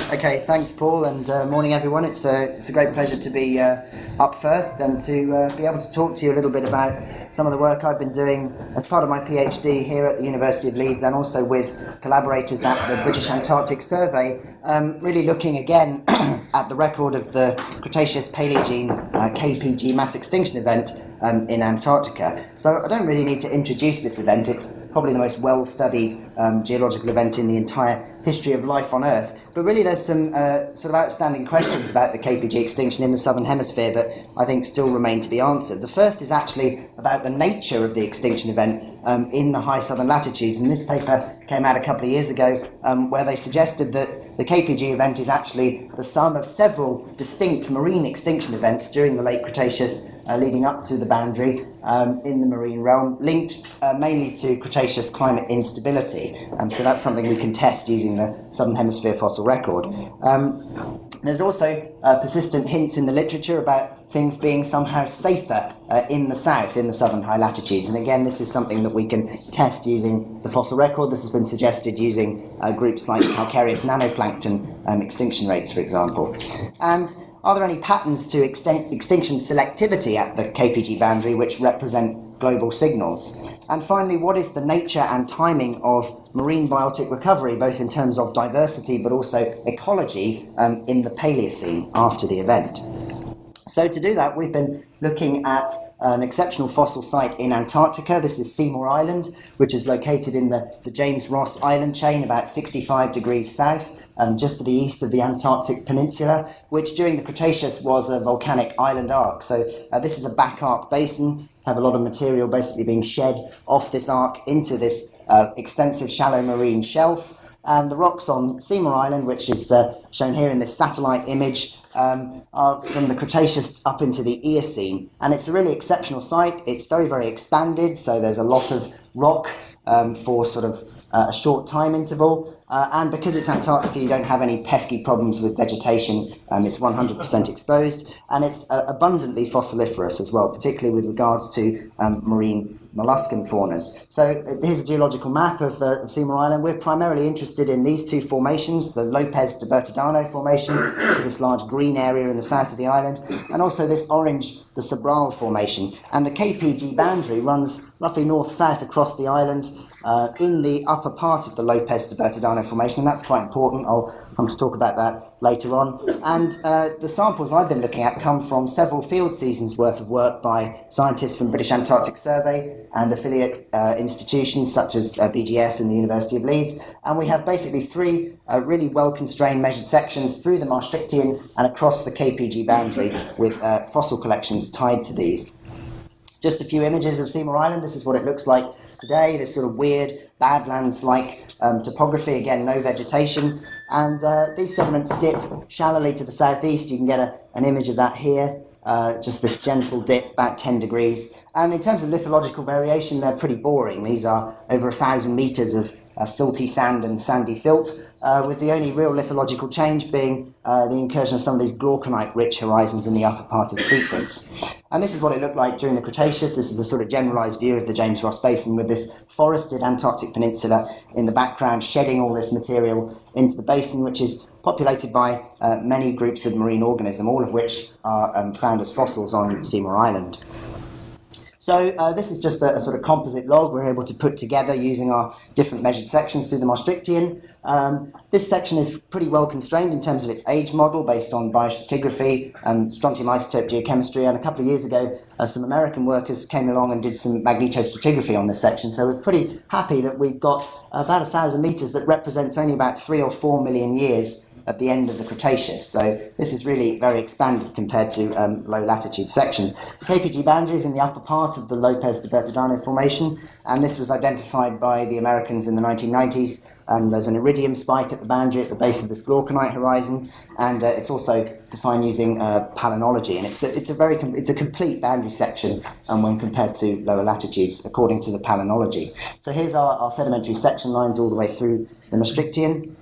Okay, thanks, Paul, and morning, everyone. It's a great pleasure to be up first and to be able to talk to you a little bit about some of the work I've been doing as part of my PhD here at the University of Leeds and also with collaborators at the British Antarctic Survey, really looking again at the record of the Cretaceous-Paleogene KPG mass extinction event in Antarctica. So I don't really need to introduce this event. It's probably the most well-studied geological event in the entire history of life on Earth. But really there's some sort of outstanding questions about the KPG extinction in the Southern Hemisphere that I think still remain to be answered. The first is actually about the nature of the extinction event in the high southern latitudes. And this paper came out a couple of years ago where they suggested that the KPG event is actually the sum of several distinct marine extinction events during the late Cretaceous leading up to the boundary in the marine realm, linked mainly to Cretaceous climate instability. So that's something we can test using the Southern Hemisphere fossil record. There's also persistent hints in the literature about things being somehow safer in the south, in the southern high latitudes. And again, this is something that we can test using the fossil record. This has been suggested using groups like calcareous nanoplankton extinction rates, for example. And are there any patterns to extinction selectivity at the KPG boundary which represent global signals? And finally, what is the nature and timing of marine biotic recovery, both in terms of diversity but also ecology in the Paleocene after the event? So to do that, we've been looking at an exceptional fossil site in Antarctica. This is Seymour Island, which is located in the James Ross Island chain, about 65 degrees south, just to the east of the Antarctic Peninsula, which during the Cretaceous was a volcanic island arc. So this is a back arc basin. Have a lot of material basically being shed off this arc into this extensive shallow marine shelf. And the rocks on Seymour Island, which is shown here in this satellite image, are from the Cretaceous up into the Eocene. And it's a really exceptional site. It's very, very expanded, so there's a lot of rock for sort of a short time interval. And because it's Antarctica, you don't have any pesky problems with vegetation. It's 100% exposed, and it's abundantly fossiliferous as well, particularly with regards to marine molluscan faunas. So here's a geological map of Seymour Island. We're primarily interested in these two formations, the Lopez de Bertadano formation, this large green area in the south of the island, and also this orange, the Sobral formation. And the KPG boundary runs roughly north-south across the island in the upper part of the Lopez de Bertadano formation, and that's quite important. I'll come to talk about that later on. And the samples I've been looking at come from several field seasons worth of work by scientists from British Antarctic Survey and affiliate institutions such as BGS and the University of Leeds. And we have basically three really well-constrained measured sections through the Maastrichtian and across the KPG boundary with fossil collections tied to these. Just a few images of Seymour Island. This is what it looks like today, this sort of weird Badlands-like topography, again, no vegetation. And these sediments dip shallowly to the southeast. You can get an image of that here, just this gentle dip, about 10 degrees. And in terms of lithological variation, they're pretty boring. These are over 1,000 metres of salty sand and sandy silt, with the only real lithological change being the incursion of some of these glauconite-rich horizons in the upper part of the sequence. And this is what it looked like during the Cretaceous. This is a sort of generalised view of the James Ross Basin with this forested Antarctic peninsula in the background, shedding all this material into the basin, which is populated by many groups of marine organisms, all of which are found as fossils on Seymour Island. So this is just a sort of composite log we're able to put together using our different measured sections through the Maastrichtian. This section is pretty well constrained in terms of its age model based on biostratigraphy, strontium isotope geochemistry, and a couple of years ago some American workers came along and did some magnetostratigraphy on this section. So we're pretty happy that we've got about 1,000 metres that represents only about 3 or 4 million years at the end of the Cretaceous. So this is really very expanded compared to low latitude sections. The KPG boundary is in the upper part of the Lopez de Bertadano formation, and this was identified by the Americans in the 1990s. There's an iridium spike at the boundary at the base of this glauconite horizon, and it's also defined using palaeontology. And it's a complete boundary section when compared to lower latitudes, according to the palaeontology. So here's our sedimentary section lines all the way through the Maastrichtian.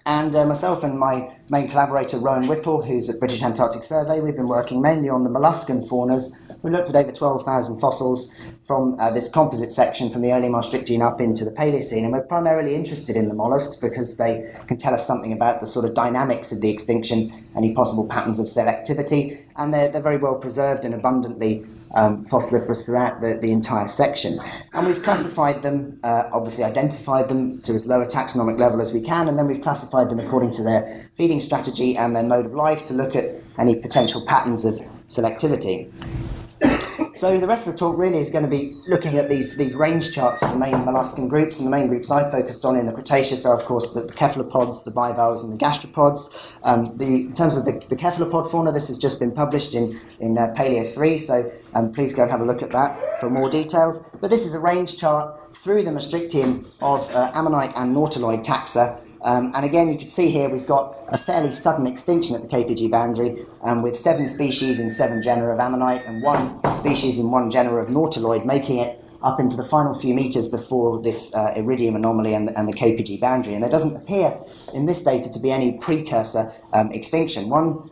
And myself and my main collaborator, Rowan Whittle, who's at British Antarctic Survey, we've been working mainly on the molluscan faunas. We looked at over 12,000 fossils from this composite section from the early Maastrichtian up into the Paleocene, and we're primarily interested in the mollusks because they can tell us something about the sort of dynamics of the extinction, any possible patterns of selectivity, and they're very well preserved and abundantly fossiliferous throughout the entire section. And we've classified them, obviously identified them to as low a taxonomic level as we can, and then we've classified them according to their feeding strategy and their mode of life to look at any potential patterns of selectivity. So the rest of the talk really is going to be looking at these range charts of the main molluscan groups, and the main groups I've focused on in the Cretaceous are, of course, the cephalopods, the bivalves, and the gastropods. In terms of the cephalopod fauna, this has just been published in Paleo 3, so please go and have a look at that for more details. But this is a range chart through the Maastrichtian of ammonite and nautiloid taxa. And again, you can see here we've got a fairly sudden extinction at the KPG boundary, with 7 species in 7 genera of ammonite and 1 species in 1 genera of nautiloid, making it up into the final few metres before this iridium anomaly and the KPG boundary. And there doesn't appear in this data to be any precursor extinction. One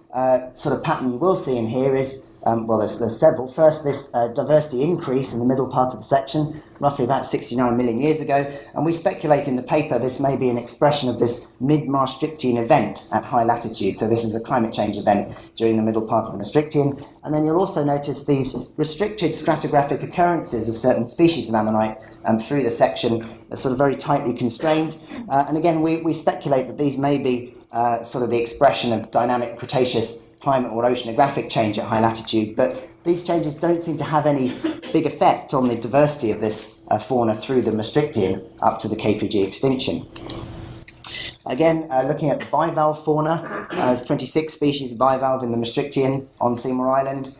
sort of pattern you will see in here is, well, there's several. First, this diversity increase in the middle part of the section, roughly about 69 million years ago, and we speculate in the paper this may be an expression of this mid-Maastrichtian event at high latitude. So this is a climate change event during the middle part of the Maastrichtian. And then you'll also notice these restricted stratigraphic occurrences of certain species of ammonite through the section, sort of very tightly constrained. And again, we speculate that these may be sort of the expression of dynamic Cretaceous climate or oceanographic change at high latitude, but these changes don't seem to have any big effect on the diversity of this fauna through the Maastrichtian up to the KPG extinction. Again, looking at the bivalve fauna, there's 26 species of bivalve in the Maastrichtian on Seymour Island.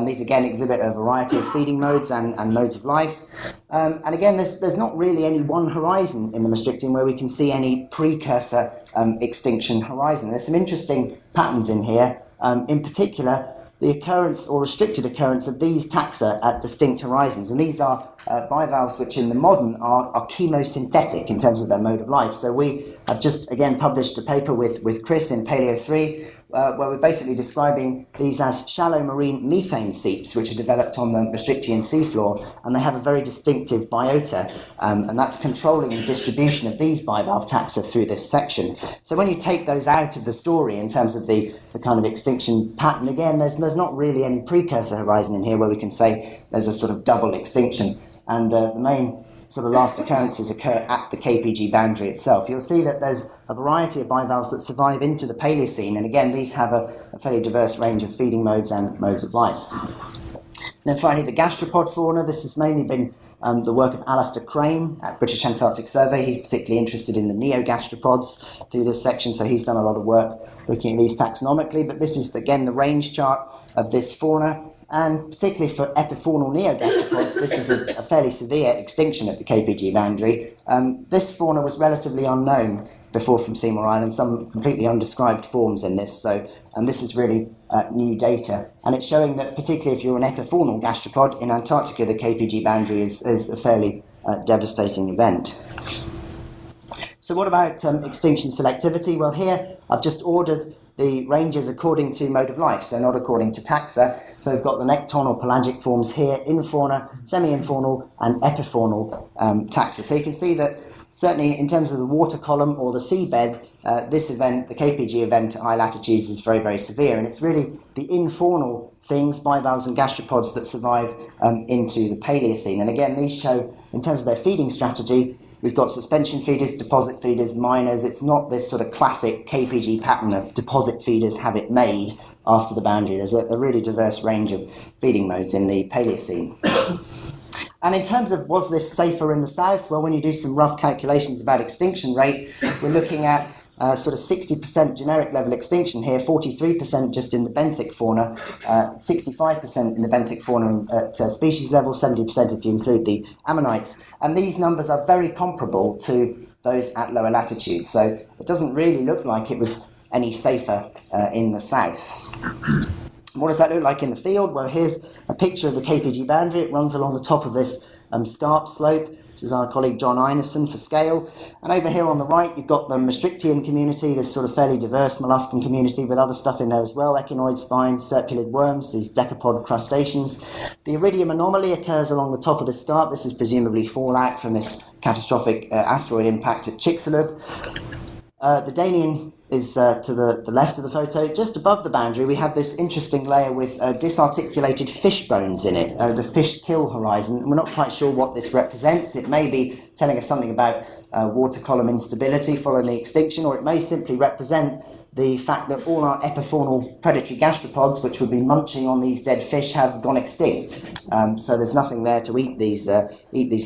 These again exhibit a variety of feeding modes and modes of life. And again, there's not really any one horizon in the Maastrichtian where we can see any precursor extinction horizon. There's some interesting patterns in here. In particular, the occurrence or restricted occurrence of these taxa at distinct horizons. And these are bivalves which in the modern are chemosynthetic in terms of their mode of life. So we have just, again, published a paper with Chris in Paleo 3, where we're basically describing these as shallow marine methane seeps which are developed on the Maastrichtian seafloor, and they have a very distinctive biota, and that's controlling the distribution of these bivalve taxa through this section. So when you take those out of the story in terms of the kind of extinction pattern, again, there's not really any precursor horizon in here where we can say there's a sort of double extinction, and the main sort of last occurrences occur at the KPG boundary itself. You'll see that there's a variety of bivalves that survive into the Paleocene, and again, these have a fairly diverse range of feeding modes and modes of life. And then finally, the gastropod fauna. This has mainly been the work of Alistair Crame at British Antarctic Survey. He's particularly interested in the neogastropods through this section, so he's done a lot of work looking at these taxonomically. But this is, again, the range chart of this fauna. And particularly for epifaunal neogastropods, this is a fairly severe extinction at the KPG boundary. This fauna was relatively unknown before from Seymour Island, some completely undescribed forms in this. And this is really new data. And it's showing that particularly if you're an epifaunal gastropod in Antarctica, the KPG boundary is a fairly devastating event. So what about extinction selectivity? Well, here I've just ordered the ranges according to mode of life, so not according to taxa. So we've got the nekton or pelagic forms here, infauna, semi-infaunal, and epifaunal taxa. So you can see that certainly in terms of the water column or the seabed, this event, the KPG event at high latitudes, is very, very severe. And it's really the infaunal things, bivalves and gastropods, that survive into the Paleocene. And again, these show, in terms of their feeding strategy, we've got suspension feeders, deposit feeders, miners. It's not this sort of classic KPG pattern of deposit feeders have it made after the boundary. There's a really diverse range of feeding modes in the Paleocene. And in terms of was this safer in the south, well, when you do some rough calculations about extinction rate, we're looking at sort of 60% generic level extinction here, 43% just in the benthic fauna, 65% in the benthic fauna at species level, 70% if you include the ammonites. And these numbers are very comparable to those at lower latitudes. So it doesn't really look like it was any safer in the south. What does that look like in the field? Well, here's a picture of the KPG boundary. It runs along the top of this scarp slope. This is our colleague John Einerson for scale. And over here on the right, you've got the Maastrichtian community, this sort of fairly diverse molluscan community with other stuff in there as well, echinoid spines, serpulid worms, these decapod crustaceans. The iridium anomaly occurs along the top of the scarp. This is presumably fallout from this catastrophic asteroid impact at Chicxulub. The Danian is to the left of the photo. Just above the boundary, we have this interesting layer with disarticulated fish bones in it, the fish kill horizon. And we're not quite sure what this represents. It may be telling us something about water column instability following the extinction, or it may simply represent the fact that all our epifaunal predatory gastropods, which would be munching on these dead fish, have gone extinct. So there's nothing there to eat these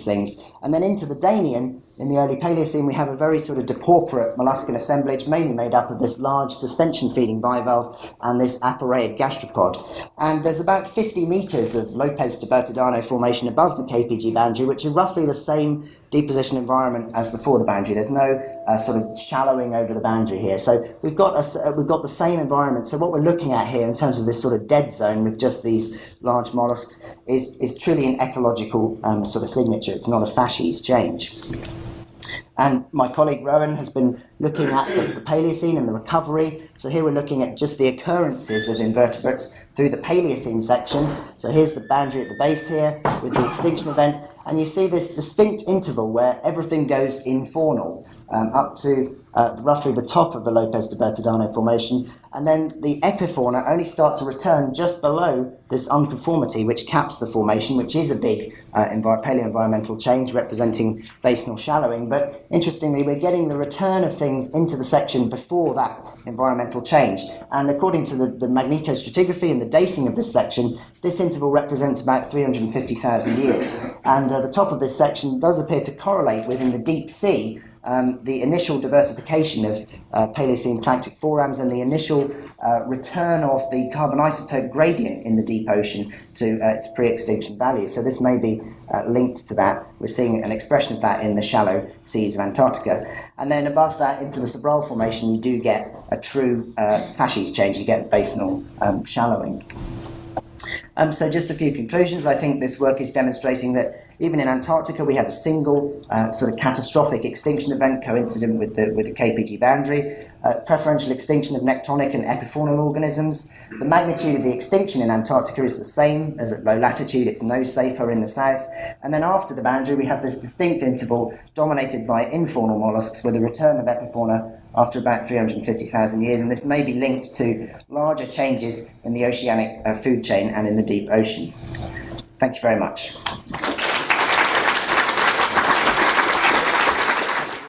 things. And then into the Danian, in the early Paleocene, we have a very sort of depauperate molluscan assemblage, mainly made up of this large suspension-feeding bivalve and this aporeid gastropod. And there's about 50 metres of Lopez de Bertodano formation above the KPG boundary, which are roughly the same deposition environment as before the boundary. There's no sort of shallowing over the boundary here. So we've got the same environment. So what we're looking at here in terms of this sort of dead zone with just these large mollusks is truly an ecological sort of signature. It's not a facies change. And my colleague Rowan has been looking at the Paleocene and the recovery. So here we're looking at just the occurrences of invertebrates through the Paleocene section. So here's the boundary at the base here with the extinction event. And you see this distinct interval where everything goes infaunal up to roughly the top of the Lopez de Bertodano formation. And then the epifauna only start to return just below this unconformity, which caps the formation, which is a big paleoenvironmental change representing basinal shallowing. But interestingly, we're getting the return of things into the section before that environmental change. And according to the magnetostratigraphy and the dating of this section, this interval represents about 350,000 years. And the top of this section does appear to correlate within the deep sea the initial diversification of Paleocene planktic forams and the initial return of the carbon isotope gradient in the deep ocean to its pre-extinction value. So this may be linked to that. We're seeing an expression of that in the shallow seas of Antarctica. And then above that, into the Sobral formation, you do get a true facies change. You get basinal shallowing. So just a few conclusions. I think this work is demonstrating that even in Antarctica we have a single sort of catastrophic extinction event coincident with the KPG boundary, preferential extinction of nectonic and epifaunal organisms. The magnitude of the extinction in Antarctica is the same as at low latitude. It's no safer in the south. And then after the boundary we have this distinct interval dominated by infaunal mollusks with a return of epifauna after about 350,000 years, and this may be linked to larger changes in the oceanic food chain and in the deep ocean. Thank you very much.